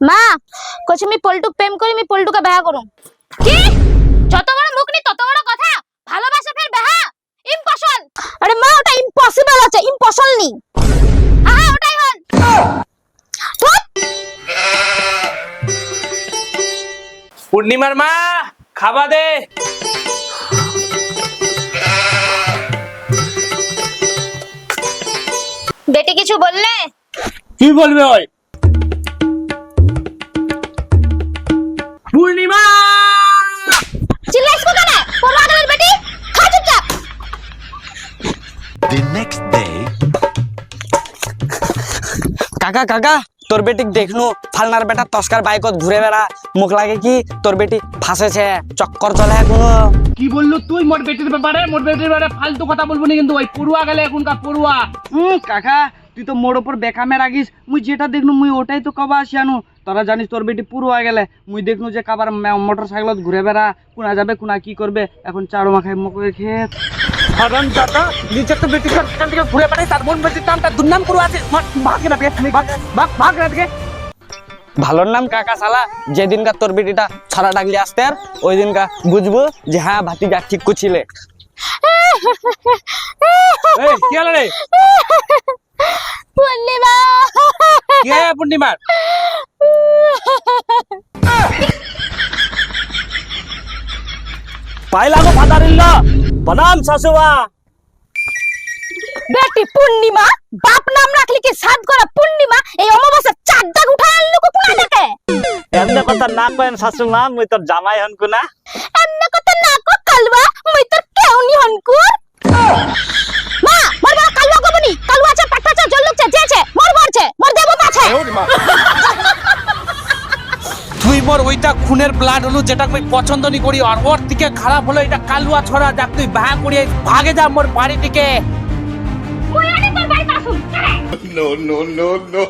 মা কইছে আমি পল্টু প্রেম করি, আমি পল্টুকে বিয়ে করব। কি? যত বড় মুখ নি তত বড় কথা। ভালোবাসা ফের বিয়ে? ইম্পসিবল। আরে মা ওটা ইম্পসিবল আছে, ইম্পসিবল নি। হ্যাঁ ওটাই হল। পূর্ণিমার মা খাবা দে। বেটি কিছু বললে? কি বলবে ওই? পূর্ণিমা চিল্লাইছ কেন? পড়বা গেল বেটি, খা চুপচাপ। The next day. কাকা কাকা তোর বেটিক দেখনু ফালনার বেটা তস্কার বাইকত ঘুরে বেড়া, মুখ লাগে কি তোর বেটি ফাঁসেছে, চক্কর চলে কোনো। কি বললো তুই মোর বেটির ব্যাপারে? মোর বেটির ব্যাপারে ফালতু কথা বলবো না কিন্তু। ওই পড়ুয়া গেলে এখনকার পড়ুয়া। কাকা তুই তো মোর ওপর বেকামে রাখিস, মুই যেটা দেখনু মুই ওটাই তো কবা আসিয়ানু। তোরা জানিস তোর বেটি পুরো হয়ে গেলে মুই দেখনু যে কাবার মোটর সাইকেলত ঘুরে বেড়া, কোনা যাবে কোনা কি করবে, এখন চাড়ো মাখায় মকরে খেত। হারাম দাদা নিজে তো বেটির কাছ থেকে ঘুরে বেড়াই, তার বোন বেটির নামটা দুর্নাম করে আছে। ভাগ না থেকে ভাগ না থেকে। ভালোর নাম কাকা শালা, যেদিনকার তোর বেটিটা ছড়া ডাকলি আসতে আর ওই দিনকা বুঝবো যে হ্যাঁ ভাতিজা ঠিক করছিলে। এই কি হলো রে? পূর্ণিমা কে পূর্ণিমার? পাই লাগো ফাদারিল্লা, প্রণাম শাশুবা। বেটি পূর্ণিমা, বাপ নাম রাখলি কি সাত করা পূর্ণিমা, এই অমাবস্যা চার দাগ উঠায় আনলো কোনা থেকে। এমনি কথা না কয়েন শাশুমা, মুই তোর জামাই হনকু না। এমনে কথা না কো কালবা, মুই তোর কেউনি হনকুর। মা মোর বাবা কালবা কবনি, কালু আছে পাটা আছে জল্লুক আছে জেছে মোর বরছে মোর দেবতা আছে। তুই মোর ওইটা খুনের ব্লাড হলো যেটা আমি পছন্দ নি করি, আর ওর থেকে খারাপ হলো এটা কালুয়া ছড়া। যাক তুই ভাগ করিয়ে ভাগে যা মোর বাড়ি থেকে। মুই আনি তোর বাড়িতে আসুন। No, no, no, no.